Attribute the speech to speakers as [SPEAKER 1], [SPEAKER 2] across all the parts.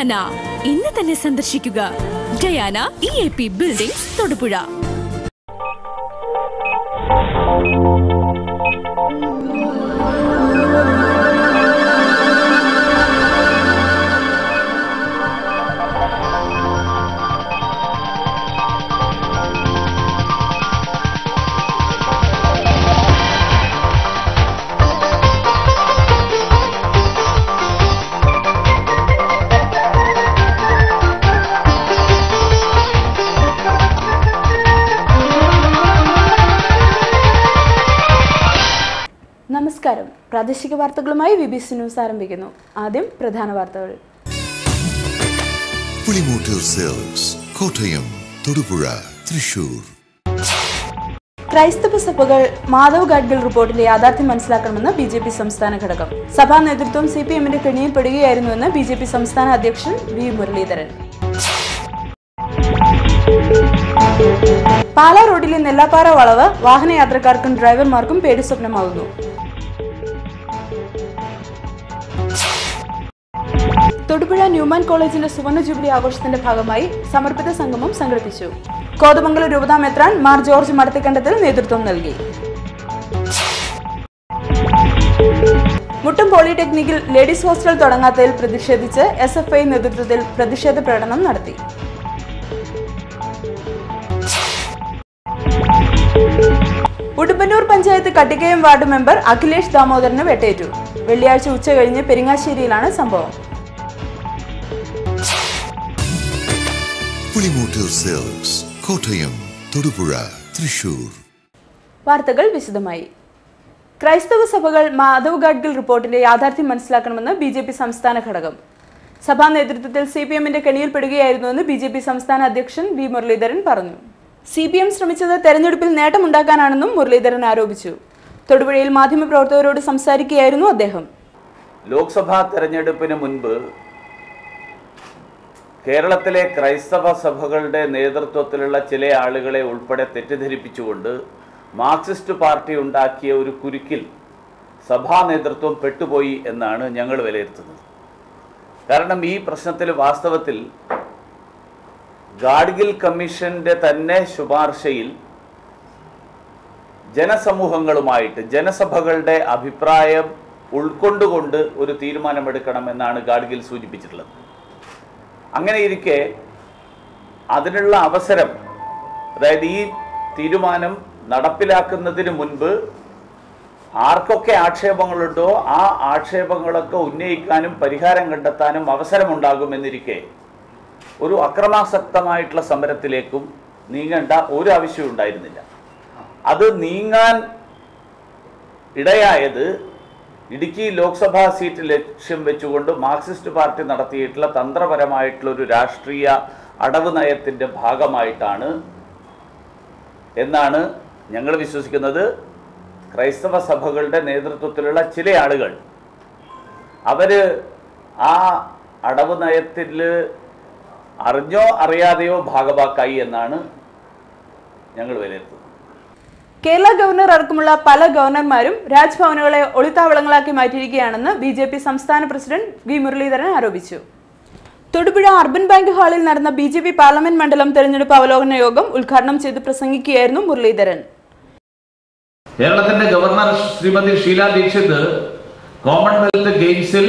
[SPEAKER 1] Diana ഇന്ന് തന്നെ സന്ദർശിക്കുക. Diana EAP buildings Thodupuzha.
[SPEAKER 2] നമസ്കാരം. പ്രാദേശിക വാർത്തകളുമായി BBC ന്യൂസ് ആരംഭിക്കുന്നു. ആദ്യം പ്രധാന വാർത്തകൾ.
[SPEAKER 3] പുളിമൂട്ടിൽ സെൽസ് കോട്ടയം, തൊടുപുഴ, തൃശൂർ.
[SPEAKER 2] ക്രൈസ്തവ സഭകൾ മാധവ് ഗാഡ്ഗിൽ റിപ്പോർട്ടിലെ യാഥാർത്ഥ്യം മനസ്സിലാക്കണമെന്ന് BJP സംസ്ഥാന ഘടകം. സഭാ നേതൃത്വം CPMന്റെ കെണിയിൽപ്പെടുകയായിരുന്നുവെന്ന് BJP സംസ്ഥാന അധ്യക്ഷൻ V മുരളീധരൻ. പാലാ റോഡിലെ നെല്ലാപ്പാറ വളവ് വാഹനയാത്രക്കാർക്കും ഡ്രൈവർമാർക്കും പേടി സ്വപ്നമാകുന്നു. തൊടുപുഴ ന്യൂമാൻ കോളേജിന്റെ സുവർണ ജൂബിലി ആഘോഷത്തിന്റെ ഭാഗമായി സമർപ്പിത സംഗമം സംഘടിപ്പിച്ചു. കോതമംഗലം രൂപതാ മെത്രാൻ മാർ ജോർജ് മടത്തിക്കണ്ടത്തിൽ നേതൃത്വം നൽകി. മുട്ടം പോളിടെക്നിക്കിൽ ലേഡീസ് ഹോസ്റ്റൽ തുടങ്ങാത്തതിൽ പ്രതിഷേധിച്ച് SFI നേതൃത്വത്തിൽ പ്രതിഷേധ പ്രകടനം നടത്തി. ഉടുമ്പന്നൂർ പഞ്ചായത്ത് കട്ടിക്കയം വാർഡ് മെമ്പർ അഖിലേഷ് ദാമോദരന് വെട്ടേറ്റു. വെള്ളിയാഴ്ച ഉച്ച കഴിഞ്ഞ് പെരിങ്ങാശ്ശേരിയിലാണ് സംഭവം.
[SPEAKER 3] പുളിമൂട്ടിൽ സെൽസ് കോട്ടയം, തൊടുപുഴ, തൃശൂർ.
[SPEAKER 2] വാർത്തകൾ വിശദമായി. ക്രൈസ്തവ സഭകൾ മാധവ് ഗാഡ്ഗിൽ റിപ്പോർട്ടിന്റെ യാഥാർത്ഥ്യം മനസ്സിലാക്കണമെന്ന് BJP സംസ്ഥാന ഘടകം. സഭാ നേതൃത്വത്തിൽ CPMന്റെ കെണിയിൽപ്പെടുകയായിരുന്നുവെന്ന് BJP സംസ്ഥാന അധ്യക്ഷൻ V മുരളീധരൻ പറഞ്ഞു. CPM ശ്രമിച്ചത് തെരഞ്ഞെടുപ്പിൽ നേട്ടമുണ്ടാക്കാനാണെന്നും മുരളീധരൻ ആരോപിച്ചു. തൊടുപുഴയിൽ മാധ്യമപ്രവർത്തകരോട് സംസാരിക്കുകയായിരുന്നു അദ്ദേഹം.
[SPEAKER 4] ലോക്സഭാ തെരഞ്ഞെടുപ്പിന് മുൻപ് കേരളത്തിലെ ക്രൈസ്തവ സഭകളുടെ നേതൃത്വത്തിലുള്ള ചില ആളുകളെ ഉൾപ്പെടെ തെറ്റിദ്ധരിപ്പിച്ചുകൊണ്ട് മാർക്സിസ്റ്റ് പാർട്ടി ഉണ്ടാക്കിയ ഒരു കുരുക്കിൽ സഭാ നേതൃത്വം പെട്ടുപോയി എന്നാണ് ഞങ്ങൾ വിലയിരുത്തുന്നത്. കാരണം ഈ പ്രശ്നത്തിൽ വാസ്തവത്തിൽ ഗാഡ്ഗിൽ കമ്മീഷന്റെ തന്നെ ശുപാർശയിൽ ജനസമൂഹങ്ങളുമായിട്ട് ജനസഭകളുടെ അഭിപ്രായം ഉൾക്കൊണ്ടുകൊണ്ട് ഒരു തീരുമാനമെടുക്കണമെന്നാണ് ഗാഡ്ഗിൽ സൂചിപ്പിച്ചിട്ടുള്ളത്. അങ്ങനെയിരിക്കെ അതിനുള്ള അവസരം, അതായത് ഈ തീരുമാനം നടപ്പിലാക്കുന്നതിന് മുൻപ് ആർക്കൊക്കെ ആക്ഷേപങ്ങളുണ്ടോ ആ ആക്ഷേപങ്ങളൊക്കെ ഉന്നയിക്കാനും പരിഹാരം കണ്ടെത്താനും അവസരമുണ്ടാകുമെന്നിരിക്കെ ഒരു അക്രമാസക്തമായിട്ടുള്ള സമരത്തിലേക്കും നീങ്ങേണ്ട ഒരു ആവശ്യവും ഉണ്ടായിരുന്നില്ല. അത് നീങ്ങാൻ ഇടയായത് ഇടുക്കി ലോക്സഭാ സീറ്റ് ലക്ഷ്യം വെച്ചുകൊണ്ട് മാർക്സിസ്റ്റ് പാർട്ടി നടത്തിയിട്ടുള്ള തന്ത്രപരമായിട്ടുള്ള ഒരു രാഷ്ട്രീയ അടവ് നയത്തിൻ്റെ ഭാഗമായിട്ടാണ് എന്നാണ് ഞങ്ങൾ വിശ്വസിക്കുന്നത്. ക്രൈസ്തവ സഭകളുടെ നേതൃത്വത്തിലുള്ള ചില ആളുകൾ അവർ ആ അടവ് നയത്തിൽ അറിഞ്ഞോ അറിയാതെയോ ഭാഗവാക്കായി എന്നാണ് ഞങ്ങൾ വിലയിരുത്തുന്നത്.
[SPEAKER 2] കേരള ഗവർണർ അടക്കമുള്ള പല ഗവർണർമാരും രാജ്ഭവനുകളെ ഒളിത്താവളങ്ങളാക്കി മാറ്റിയിരിക്കുകയാണെന്ന് BJP സംസ്ഥാന പ്രസിഡന്റ് V മുരളീധരൻ ആരോപിച്ചു. തൊടുപുഴ അർബൻ ബാങ്ക് ഹാളിൽ നടന്ന BJP പാർലമെന്റ് മണ്ഡലം തെരഞ്ഞെടുപ്പ് അവലോകന യോഗം ഉദ്ഘാടനം ചെയ്ത് പ്രസംഗിക്കുകയായിരുന്നു മുരളീധരൻ.
[SPEAKER 5] കേരളത്തിന്റെ ഗവർണർ ശ്രീമതി ഷീല ദീക്ഷിത് കോമൺവെൽത്ത് ഗെയിംസിൽ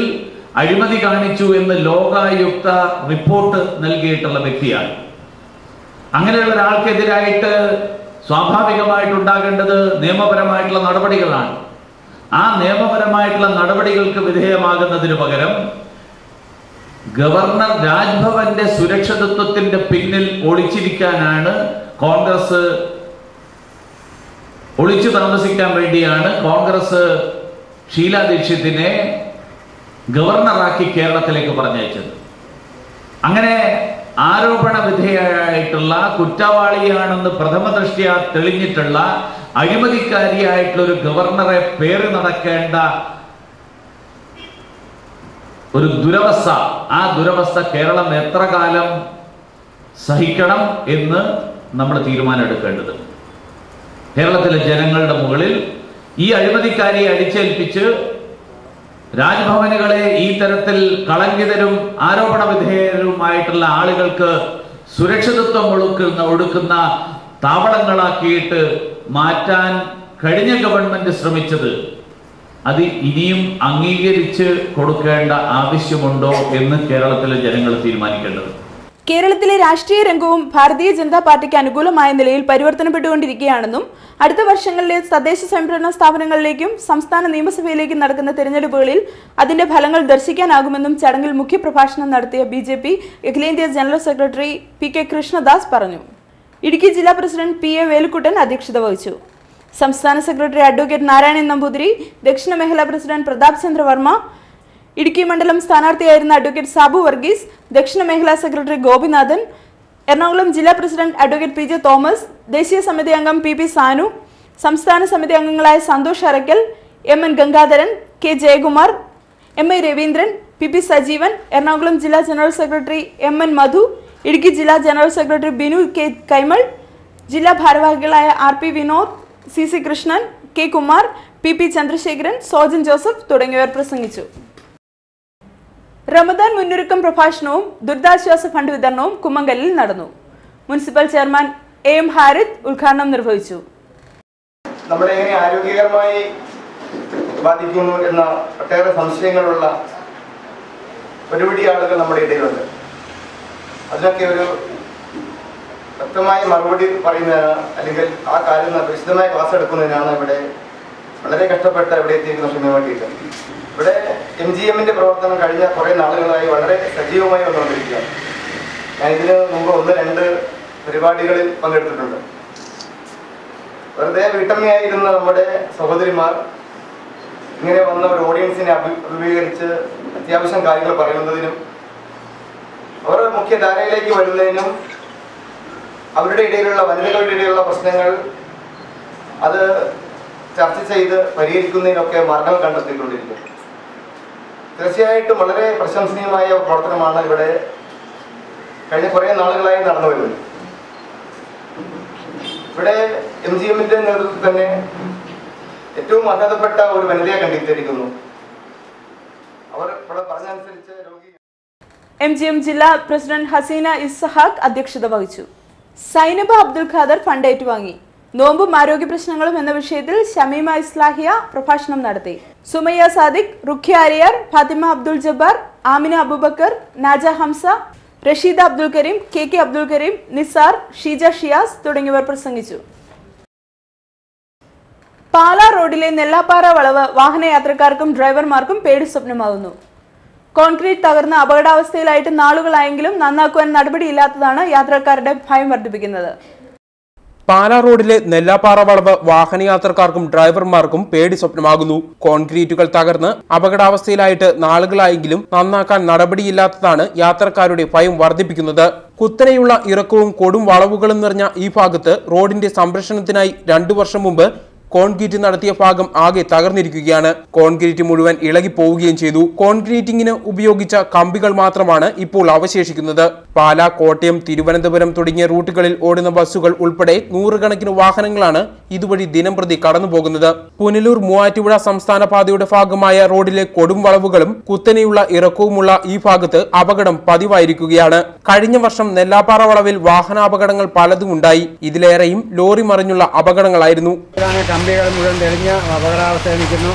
[SPEAKER 5] അഴിമതി കാണിച്ചു എന്ന് ലോകായുക്ത റിപ്പോർട്ട് നൽകിയിട്ടുള്ള വ്യക്തിയാണ്. അങ്ങനെയുള്ള ഒരാൾക്കെതിരായിട്ട് സ്വാഭാവികമായിട്ടുണ്ടാകേണ്ടത് നിയമപരമായിട്ടുള്ള നടപടികളാണ്. ആ നിയമപരമായിട്ടുള്ള നടപടികൾക്ക് വിധേയമാകുന്നതിന് പകരം ഗവർണർ രാജ്ഭവന്റെ സുരക്ഷിതത്വത്തിന്റെ പിന്നിൽ ഒളിച്ചിരിക്കാനാണ് കോൺഗ്രസ്, ഒളിച്ചു താമസിക്കാൻ വേണ്ടിയാണ് കോൺഗ്രസ് ഷീല ദീക്ഷിതിനെ ഗവർണറാക്കി കേരളത്തിലേക്ക് പറഞ്ഞയച്ചത്. അങ്ങനെ ആരോപണ വിധേയമായിട്ടുള്ള കുറ്റവാളിയാണെന്ന് പ്രഥമ ദൃഷ്ട്യാ തെളിഞ്ഞിട്ടുള്ള അഴിമതിക്കാരിയായിട്ടുള്ള ഒരു ഗവർണറെ പേറി നടക്കേണ്ട ഒരു ദുരവസ്ഥ, ആ ദുരവസ്ഥ കേരളം എത്ര കാലം സഹിക്കണം എന്ന് നമ്മൾ തീരുമാനം എടുക്കേണ്ടത്. കേരളത്തിലെ ജനങ്ങളുടെ മുകളിൽ ഈ അഴിമതിക്കാരിയെ അടിച്ചേൽപ്പിച്ച് രാജ്ഭവനുകളെ ഈ തരത്തിൽ കളങ്കിതരും ആരോപണ വിധേയരുമായിട്ടുള്ള ആളുകൾക്ക് സുരക്ഷിതത്വം ഒടുക്കുന്ന താവളങ്ങളാക്കിയിട്ട് മാറ്റാൻ കഴിഞ്ഞ ഗവൺമെന്റ് ശ്രമിച്ചത് അത് ഇനിയും അംഗീകരിച്ച് കൊടുക്കേണ്ട ആവശ്യമുണ്ടോ എന്ന് കേരളത്തിലെ ജനങ്ങൾ തീരുമാനിക്കേണ്ടത്.
[SPEAKER 2] കേരളത്തിലെ രാഷ്ട്രീയ രംഗവും ഭാരതീയ ജനതാ പാർട്ടിക്ക് അനുകൂലമായ നിലയിൽ പരിവർത്തനപ്പെട്ടുകൊണ്ടിരിക്കുകയാണെന്നും അടുത്ത വർഷങ്ങളിലെ തദ്ദേശ സ്വയംഭരണ സ്ഥാപനങ്ങളിലേക്കും സംസ്ഥാന നിയമസഭയിലേക്കും നടക്കുന്ന തെരഞ്ഞെടുപ്പുകളിൽ അതിന്റെ ഫലങ്ങൾ ദർശിക്കാനാകുമെന്നും ചടങ്ങിൽ മുഖ്യപ്രഭാഷണം നടത്തിയ BJP അഖിലേന്ത്യാ ജനറൽ സെക്രട്ടറി PK കൃഷ്ണദാസ് പറഞ്ഞു. ഇടുക്കി ജില്ലാ പ്രസിഡന്റ് PA വേലുക്കുട്ടൻ അധ്യക്ഷത വഹിച്ചു. സംസ്ഥാന സെക്രട്ടറി അഡ്വക്കേറ്റ് നാരായണൻ നമ്പൂതിരി, ദക്ഷിണ മേഖലാ പ്രസിഡന്റ് പ്രതാപ് ചന്ദ്ര വർമ്മ, ഇടുക്കി മണ്ഡലം സ്ഥാനാർത്ഥിയായിരുന്ന അഡ്വക്കേറ്റ് സാബു വർഗീസ്, ദക്ഷിണ മേഖലാ സെക്രട്ടറി ഗോപിനാഥൻ, എറണാകുളം ജില്ലാ പ്രസിഡന്റ് അഡ്വക്കേറ്റ് PJ തോമസ്, ദേശീയ സമിതി അംഗം PP സാനു, സംസ്ഥാന സമിതി അംഗങ്ങളായ Santhosh Arakkal, MN Gangadharan, K Jayakumar, MI Raveendran, PP Sajeevan, Ernakulam ജില്ലാ ജനറൽ സെക്രട്ടറി MN മധു, ഇടുക്കി ജില്ലാ general secretary Binu K Kaimal, ജില്ലാ ഭാരവാഹികളായ RP Vinod, CC Krishnan, K Kumar, PP Chandrasekharan, Sojan Joseph തുടങ്ങിയവർ പ്രസംഗിച്ചു. റമദാൻ മുന്നൊരുക്കം പ്രഭാഷണവും ദുരിതാശ്വാസ ഫണ്ട് വിതരണവും കുമ്മങ്കല്ലിൽ നടന്നു. മുനിസിപ്പൽ ചെയർമാൻ AM ഹാരിത് ഉദ്ഘാടനം നിർവഹിച്ചു.
[SPEAKER 6] നമ്മളെ എങ്ങനെ ആരോഗ്യകരമായി ബാധിക്കുന്നു എന്ന ഒട്ടേറെ സംശയങ്ങളുള്ള ഒരുപിടി ആളുകൾ നമ്മുടെ ഇടയിലുണ്ട്. അതിനൊക്കെ ഒരു വ്യക്തമായ മറുപടി പറയുന്നതിന് അല്ലെങ്കിൽ ആ കാര്യം വിശദമായ ക്ലാസ് എടുക്കുന്നതിനാണ് ഇവിടെ വളരെ കഷ്ടപ്പെട്ട് ഇവിടെ എത്തിയിരിക്കുന്ന ക്ഷമ വേണ്ടിയിട്ട്. ഇവിടെ MGMന്റെ പ്രവർത്തനം കഴിഞ്ഞ കുറേ നാളുകളായി വളരെ സജീവമായി വന്നുകൊണ്ടിരിക്കുകയാണ്. ഞാൻ ഇതിന് മുമ്പ് 1-2 പരിപാടികളിൽ പങ്കെടുത്തിട്ടുണ്ട്. വെറുതെ വീട്ടമ്മയായിരുന്ന നമ്മുടെ സഹോദരിമാർ ഇങ്ങനെ വന്ന ഒരു ഓഡിയൻസിനെ അഭിമുഖീകരിച്ച് അത്യാവശ്യം കാര്യങ്ങൾ പറയുന്നതിനും അവർ മുഖ്യധാരയിലേക്ക് വരുന്നതിനും അവരുടെ ഇടയിലുള്ള വനിതകളുടെ ഇടയിലുള്ള പ്രശ്നങ്ങൾ അത് ചർച്ച ചെയ്ത് പരിഹരിക്കുന്നതിനൊക്കെ മാർഗങ്ങൾ കണ്ടെത്തിക്കൊണ്ടിരിക്കുന്നു. തീർച്ചയായിട്ടും വളരെ പ്രശംസനീയമായ പ്രവർത്തനമാണ് ഇവിടെ കഴിഞ്ഞ കുറേ നാളുകളായി നടന്നു വരുന്നത്. ഇവിടെ MGMന്റെ നേതൃത്വത്തിൽ തന്നെ ഏറ്റവും അർഹതപ്പെട്ട ഒരു വനിതയെ കണ്ടെത്തിയിരിക്കുന്നു. അവർ ഇവിടെ പറഞ്ഞനുസരിച്ച്
[SPEAKER 2] MGM ജില്ലാ പ്രസിഡന്റ് ഹസീന ഇസ്ഹാഖ് അധ്യക്ഷത വഹിച്ചു. സൈനബ അബ്ദുൽ ഖാദർ ഫണ്ട് ഏറ്റുവാങ്ങി. നോമ്പും ആരോഗ്യ പ്രശ്നങ്ങളും എന്ന വിഷയത്തിൽ ഷമീമ ഇസ്ലാഹിയ പ്രഭാഷണം നടത്തി. സുമയ്യ സാദിഖ്, റുഖ്യ അരിയാർ, ഫാത്തിമ അബ്ദുൽ ജബ്ബാർ, ആമിന അബൂബക്കർ, നാജ ഹംസ, റഷീദ അബ്ദുൽ കരീം, KK അബ്ദുൽ കരീം, നിസാർ, ഷീജ ഷിയാസ് തുടങ്ങിയവർ പ്രസംഗിച്ചു. പാലാ റോഡിലെ നെല്ലാപ്പാറ വളവ് വാഹനയാത്രക്കാർക്കും ഡ്രൈവർമാർക്കും പേടി സ്വപ്നമാകുന്നു. കോൺക്രീറ്റ് തകർന്ന അപകടാവസ്ഥയിലായിട്ട് നാളുകളായെങ്കിലും നന്നാക്കുവാൻ നടപടിയില്ലാത്തതാണ് യാത്രക്കാരുടെ ഭയം വർദ്ധിപ്പിക്കുന്നത്.
[SPEAKER 7] പാലാ റോഡിലെ നെല്ലാപ്പാറ വളവ് വാഹനയാത്രക്കാർക്കും ഡ്രൈവർമാർക്കും പേടി സ്വപ്നമാകുന്നു. കോൺക്രീറ്റുകൾ തകർന്ന് അപകടാവസ്ഥയിലായിട്ട് നാളുകളായെങ്കിലും നന്നാക്കാൻ നടപടിയില്ലാത്തതാണ് യാത്രക്കാരുടെ ഭയം വർദ്ധിപ്പിക്കുന്നത്. കുത്തനെയുള്ള ഇറക്കവും കൊടും വളവുകളും നിറഞ്ഞ ഈ ഭാഗത്ത് റോഡിന്റെ സംരക്ഷണത്തിനായി 2 വർഷം മുമ്പ് കോൺക്രീറ്റ് നടത്തിയ ഭാഗം ആകെ തകർന്നിരിക്കുകയാണ്. കോൺക്രീറ്റ് മുഴുവൻ ഇളകിപ്പോവുകയും ചെയ്തു. കോൺക്രീറ്റിങ്ങിന് ഉപയോഗിച്ച കമ്പികൾ മാത്രമാണ് ഇപ്പോൾ അവശേഷിക്കുന്നത്. പാലാ, കോട്ടയം, തിരുവനന്തപുരം തുടങ്ങിയ റൂട്ടുകളിൽ ഓടുന്ന ബസ്സുകൾ ഉൾപ്പെടെ 100 കണക്കിന് വാഹനങ്ങളാണ് ഇതുവഴി ദിനംപ്രതി കടന്നുപോകുന്നത്. പുനലൂർ മൂവാറ്റുപുഴ സംസ്ഥാന പാതയുടെ ഭാഗമായ റോഡിലെ കൊടും വളവുകളും കുത്തനെയുള്ള ഇറക്കവുമുള്ള ഈ ഭാഗത്ത് അപകടം പതിവായിരിക്കുകയാണ്. കഴിഞ്ഞ വർഷം നെല്ലാപ്പാറ വളവിൽ വാഹനാപകടങ്ങൾ പലതും ഉണ്ടായി. ഇതിലേറെയും ലോറി മറിഞ്ഞുള്ള അപകടങ്ങളായിരുന്നു.
[SPEAKER 8] കമ്പികൾ മുഴുവൻ തെളിഞ്ഞ അപകടാവസ്ഥയിൽ നിൽക്കുന്നു.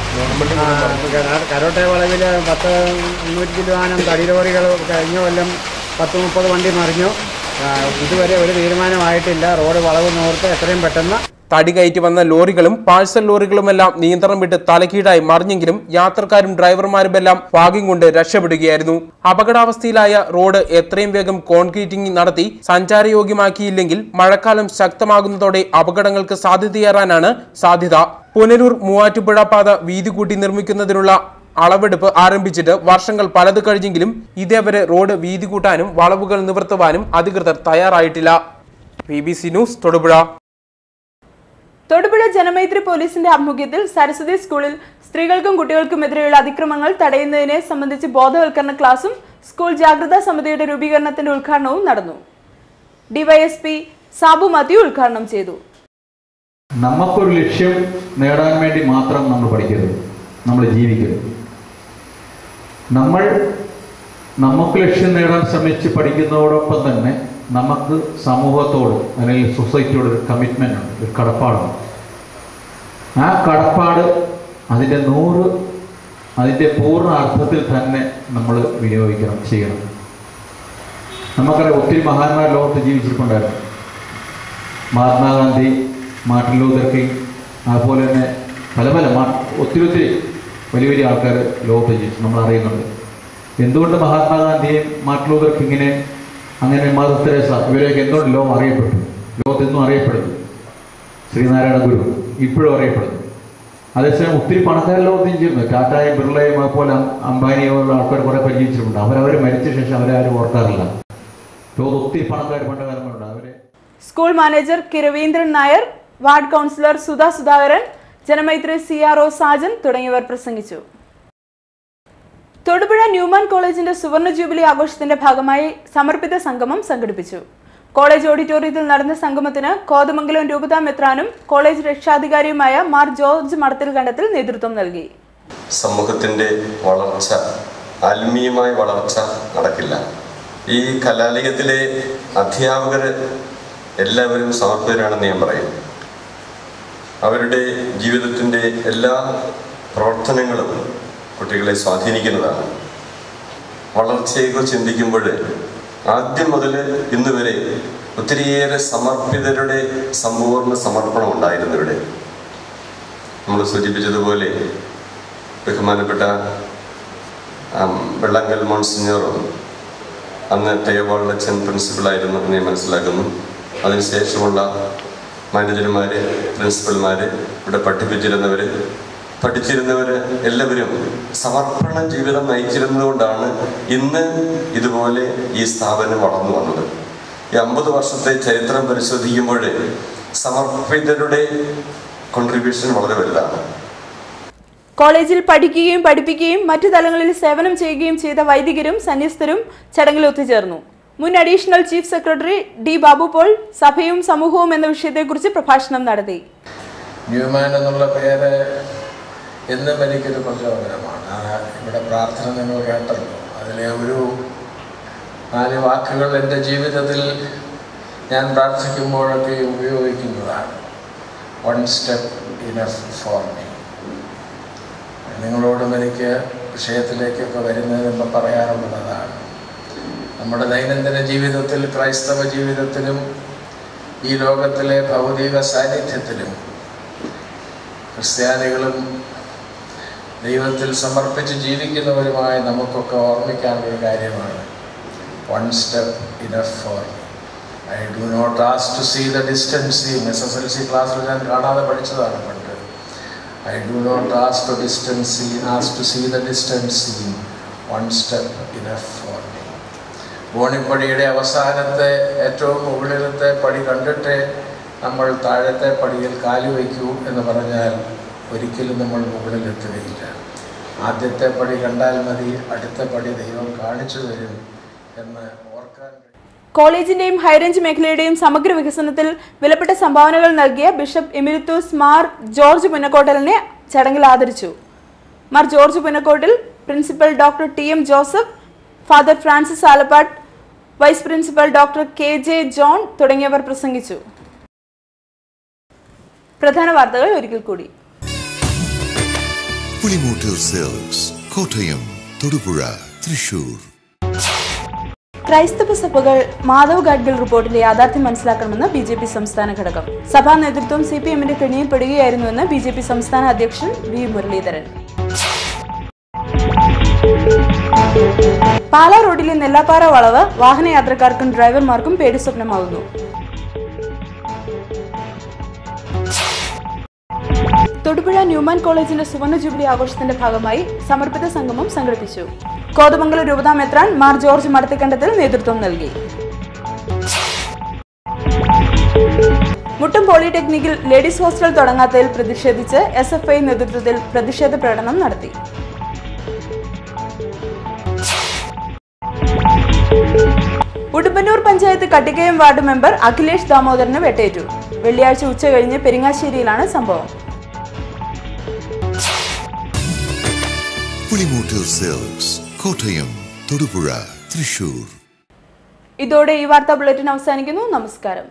[SPEAKER 8] കരോട്ടെ വളവിൽ 100-100 കിലോനം തടി ലോറികൾ കഴിഞ്ഞ കൊല്ലം 10-30 വണ്ടി മറിഞ്ഞു. ഇതുവരെ ഒരു തീരുമാനമായിട്ടില്ല. റോഡ് വളവ് നോർത്ത് എത്രയും പെട്ടെന്ന്
[SPEAKER 7] തടി കയറ്റി വന്ന ലോറികളും പാഴ്സൽ ലോറികളുമെല്ലാം നിയന്ത്രണം വിട്ട് തലക്കീഴായി മറിഞ്ഞെങ്കിലും യാത്രക്കാരും ഡ്രൈവർമാരുമെല്ലാം ഭാഗ്യം കൊണ്ട് രക്ഷപ്പെടുകയായിരുന്നു. അപകടാവസ്ഥയിലായ റോഡ് എത്രയും വേഗം കോൺക്രീറ്റിംഗ് നടത്തി സഞ്ചാരയോഗ്യമാക്കിയില്ലെങ്കിൽ മഴക്കാലം ശക്തമാകുന്നതോടെ അപകടങ്ങൾക്ക് സാധ്യതയേറാനാണ് സാധ്യത. പുനലൂർ മൂവാറ്റുപുഴ പാത വീതി കൂട്ടി നിർമ്മിക്കുന്നതിനുള്ള അളവെടുപ്പ് ആരംഭിച്ചിട്ട് വർഷങ്ങൾ പലത് കഴിഞ്ഞെങ്കിലും ഇതേവരെ റോഡ് വീതി കൂട്ടാനും വളവുകൾ നിവർത്തുവാനും അധികൃതർ തയ്യാറായിട്ടില്ല. BBC news, Thodupuzha.
[SPEAKER 2] തൊടുപുഴ ജനമൈത്രി പോലീസിന്റെ ആഭിമുഖ്യത്തിൽ സരസ്വതി സ്കൂളിൽ സ്ത്രീകൾക്കും കുട്ടികൾക്കുമെതിരെയുള്ള അതിക്രമങ്ങൾ തടയുന്നതിനെ സംബന്ധിച്ച് ബോധവൽക്കരണ ക്ലാസും സ്കൂൾ ജാഗ്രതാ സമിതിയുടെ രൂപീകരണത്തിന്റെ ഉദ്ഘാടനവും നടന്നു. DYSP സാബു മാത്യു ഉദ്ഘാടനം ചെയ്തു.
[SPEAKER 9] നമുക്കൊരു ലക്ഷ്യം നേടാൻ വേണ്ടി മാത്രം നമ്മൾ പഠിക്കരുത്, നമ്മൾ ജീവിക്കരുത്.
[SPEAKER 5] നമുക്ക് ലക്ഷ്യം നേടാൻ ശ്രമിച്ച് പഠിക്കുന്നതോടൊപ്പം തന്നെ നമുക്ക് സമൂഹത്തോട് അല്ലെങ്കിൽ സൊസൈറ്റിയോട് ഒരു കമ്മിറ്റ്മെൻ്റ് ഉണ്ട്, ഒരു കടപ്പാടുണ്ട്. ആ കടപ്പാട് അതിൻ്റെ പൂർണ്ണ അർത്ഥത്തിൽ തന്നെ നമ്മൾ ചെയ്യണം. നമുക്കറിയാം, ഒത്തിരി മഹാന്മാർ ലോകത്ത് ജീവിച്ചിട്ടുണ്ടായിരുന്നു. മഹാത്മാഗാന്ധി, മാർട്ടിൻ ലൂതർ കിങ്, അതുപോലെ തന്നെ ഒത്തിരി വലിയ ആൾക്കാർ ലോകത്ത് ജീവിച്ചു, നമ്മൾ അറിയുന്നുണ്ട്. എന്തുകൊണ്ട് മഹാത്മാഗാന്ധിയെയും മാർട്ടിൻ ലൂതർ കിങ്ങിനെയും അങ്ങനെ മദർ തെരേസ ഇവരെയൊക്കെ എന്തുകൊണ്ട് ലോകത്തെന്നും അറിയപ്പെടുന്നു? ശ്രീനാരായണ ഗുരു ഇപ്പോഴും അറിയപ്പെടുന്നു. അതേസമയം ഒത്തിരി പണക്കാർ ലോകത്ത് ജീവിച്ചിരുന്നു. ടാറ്റയും ബിർളയും അതുപോലെ അംബാനിയോ ഉള്ള ആൾക്കാർ കുറേ പരിചയിച്ചിട്ടുണ്ട്. അവർ മരിച്ച ശേഷം അവരാരും ഓർക്കാറില്ല. ലോകത്ത് ഒത്തിരി പണക്കാർ പണ്ടുകാലങ്ങളുണ്ട്. അവരെ
[SPEAKER 2] school manager K Raveendran Nair, ward councillor Sudha Sudhakaran, Janamaithri CRO Sajan തുടങ്ങിയവർ പ്രസംഗിച്ചു. തൊടുപുഴ ന്യൂമാൻ കോളേജിന്റെ സുവർണ ജൂബിലി ആഘോഷത്തിന്റെ ഭാഗമായി സമർപ്പിത സംഗമം സംഘടിപ്പിച്ചു. കോളേജ് ഓഡിറ്റോറിയത്തിൽ നടന്ന സംഗമത്തിന് കോതമംഗലം രൂപതാ മെത്രാനും കോളേജ് രക്ഷാധികാരിയുമായ മാർ ജോർജ് മടത്തിൽ കണ്ടത്തിൽ നേതൃത്വം നൽകി.
[SPEAKER 9] സമൂഹത്തിന്റെ വളർച്ച, ആത്മീയമായ വളർച്ച നടക്കില്ല. ഈ കലാലയത്തിലെ അധ്യാപകർ എല്ലാവരും സമർപ്പിതരാണെന്ന് ഞാൻ പറയും. അവരുടെ ജീവിതത്തിൻ്റെ എല്ലാ പ്രവർത്തനങ്ങളും കുട്ടികളെ സ്വാധീനിക്കുന്നതാണ്. വളർച്ചയെക്കുറിച്ച് ചിന്തിക്കുമ്പോൾ ആദ്യം മുതൽ ഇന്ന് വരെ ഒത്തിരിയേറെ സമർപ്പിതരുടെ സമ്പൂർണ്ണ സമർപ്പണം ഉണ്ടായിരുന്നു ഇവിടെ. നമ്മൾ സൂചിപ്പിച്ചതുപോലെ ബഹുമാനപ്പെട്ട വെള്ളങ്കൽ മോൺസിഞ്ഞറും അന്ന് തേവാളച്ചൻ പ്രിൻസിപ്പളായിരുന്നു എന്ന് ഞാൻ മനസ്സിലാക്കുന്നു. അതിനുശേഷമുള്ള മാനേജർമാർ, പ്രിൻസിപ്പൽമാർ, ഇവിടെ പഠിച്ചിരുന്നവർ എല്ലാവരും സമർപ്പണ ജീവിതം നയിച്ചിരുന്നതുകൊണ്ടാണ് ഇന്ന് ഇതുപോലെ ഈ സ്ഥാപനം വളർന്നു വന്നത്. ഈ 50 വർഷത്തെ ചരിത്രം പരിശോധിക്കുമ്പോൾ സമർപ്പിതരുടെ കോൺട്രിബ്യൂഷൻ വളരെ വലുതാണ്.
[SPEAKER 2] കോളേജിൽ പഠിക്കുകയും പഠിപ്പിക്കുകയും മറ്റു തലങ്ങളിൽ സേവനം ചെയ്യുകയും ചെയ്ത വൈദികരും സന്യസ്തരും ചടങ്ങിൽ ഒത്തുചേർന്നു. മുൻ additional chief secretary D. Babu Paul സഭയും സമൂഹവും എന്ന വിഷയത്തെക്കുറിച്ച് പ്രഭാഷണം നടത്തി.
[SPEAKER 10] ന്യൂമാൻ എന്നുള്ള പേര് എന്നും എനിക്കൊരു പ്രചോദനമാണ്. ഇവിടെ പ്രാർത്ഥന നിങ്ങൾ കേട്ടല്ലോ, അതിലെ ഒരു 4 വാക്കുകൾ എൻ്റെ ജീവിതത്തിൽ ഞാൻ പ്രാർത്ഥിക്കുമ്പോഴൊക്കെ ഉപയോഗിക്കുന്നതാണ്. 1 step enough for me. നിങ്ങളോടും എനിക്ക് വിഷയത്തിലേക്കൊക്കെ വരുന്നതിന് മുമ്പ് പറയാറുള്ളതാണ്. നമ്മുടെ ദൈനംദിന ജീവിതത്തിൽ, ക്രൈസ്തവ ജീവിതത്തിലും ഈ ലോകത്തിലെ ഭൗതിക സാന്നിധ്യത്തിലും ക്രിസ്ത്യാനികളും ദൈവത്തിൽ സമർപ്പിച്ച് ജീവിക്കുന്നവരുമായി നമുക്കൊക്കെ ഓർമ്മിക്കാനൊരു കാര്യമാണ് 1 step enough for me. I do not ask to see the distance seen. SSLC ക്ലാസ്സിൽ ഞാൻ കാണാതെ പഠിച്ചതാണ് പണ്ട്. I do not ask to see the distance seen. 1 step enough for me. ഗോണിപ്പടിയുടെ അവസാനത്തെ ഏറ്റവും മുകളിലത്തെ പടി കണ്ടിട്ട് നമ്മൾ താഴത്തെ പടിയിൽ കാല് വയ്ക്കൂ എന്ന് പറഞ്ഞാൽ ഒരിക്കലും നമ്മൾ മുകളിലെത്തുകയില്ല. ആദ്യത്തെ പടി കണ്ടാൽ മതി, അടുത്ത പടി ദൈവം കാണിച്ചു തരും എന്ന് ഓർക്കാൻ.
[SPEAKER 2] കോളേജിന്റെയും ഹൈറേഞ്ച് മേഖലയുടെയും സമഗ്ര വികസനത്തിൽ വിലപ്പെട്ട സംഭാവനകൾ നൽകിയ ബിഷപ്പ് എമിരിറ്റൂസ് മാർ ജോർജ് പുന്നക്കോട്ടലിനെ ചടങ്ങിൽ ആദരിച്ചു. Mar George Punnakottil, principal doctor TM Joseph, father Francis Alappat, vice principal doctor KJ John തുടങ്ങിയവർ പ്രസംഗിച്ചു. പ്രധാന വാർത്തകൾ ഒരിക്കൽ കൂടി.
[SPEAKER 3] പുളിമൂട്ടിൽ സിൽക്സ്, കോട്ടയം, തൊടുപുഴ, തൃശൂർ.
[SPEAKER 2] ക്രൈസ്തവ സഭകൾ മാധവ് ഗാഡ്ഗിൽ റിപ്പോർട്ടിലെ യാഥാർത്ഥ്യം മനസ്സിലാക്കണമെന്ന് BJP സംസ്ഥാന ഘടകം. സഭാ നേതൃത്വം CPMന്റെ കെണിയിൽപ്പെടുകയായിരുന്നുവെന്ന് BJP സംസ്ഥാന അധ്യക്ഷൻ V. മുരളീധരൻ. പാലാ റോഡിലെ നെല്ലാപ്പാറ വളവ് വാഹനയാത്രക്കാർക്കും ഡ്രൈവർമാർക്കും പേടി സ്വപ്നമാകുന്നു. തൊടുപുഴ ന്യൂമാൻ കോളേജിന്റെ സുവർണ ജൂബിലി ആഘോഷത്തിന്റെ ഭാഗമായി സമർപ്പിത സംഗമം സംഘടിപ്പിച്ചു. കോതമംഗലം രൂപതാ മെത്രാൻ മാർ ജോർജ് മടത്തിക്കണ്ടത്തിൽ നേതൃത്വം നൽകി. മുട്ടം പോളിടെക്നിക്കിൽ ലേഡീസ് ഹോസ്റ്റൽ തുടങ്ങാത്തതിൽ പ്രതിഷേധിച്ച് SFI നേതൃത്വത്തിൽ പ്രതിഷേധ പ്രകടനം നടത്തി. ഉടുമ്പന്നൂർ പഞ്ചായത്ത് കട്ടിക്കയം വാർഡ് മെമ്പർ അഖിലേഷ് ദാമോദരന് വെട്ടേറ്റു. വെള്ളിയാഴ്ച ഉച്ച കഴിഞ്ഞ് പെരിങ്ങാശ്ശേരിയിലാണ് സംഭവം.
[SPEAKER 3] പുളിമൂട്ടിൽ സിൽക്സ്, കോട്ടയം, തൊടുപുഴ, തൃശൂർ.
[SPEAKER 2] ഇതോടെ ഈ വാർത്താ ബുള്ളറ്റിൻ അവസാനിക്കുന്നു. നമസ്കാരം.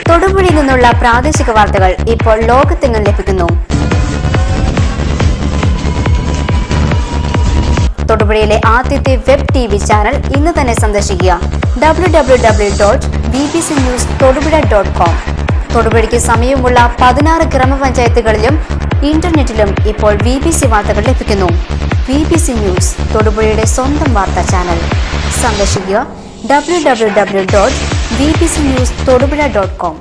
[SPEAKER 11] തൊടുപുഴയിൽ നിന്നുള്ള പ്രാദേശിക വാർത്തകൾ ഇപ്പോൾ ലോകത്തെങ്ങും ലഭിക്കുന്നു. തൊടുപുഴയിലെ ആദ്യത്തെ വെബ് TV ചാനൽ ഇന്ന് തന്നെ സന്ദർശിക്കുക. www.bbcnewstodupuഴ.com. തൊടുപുഴയ്ക്ക് സമീപമുള്ള 16 ഗ്രാമപഞ്ചായത്തുകളിലും ഇന്റർനെറ്റിലും ഇപ്പോൾ BBC വാർത്തകൾ ലഭിക്കുന്നു. BBC ന്യൂസ്, തൊടുപുഴയുടെ സ്വന്തം വാർത്താ ചാനൽ. സന്ദർശിക്കുക www.bbcnewstodupuഴ.com.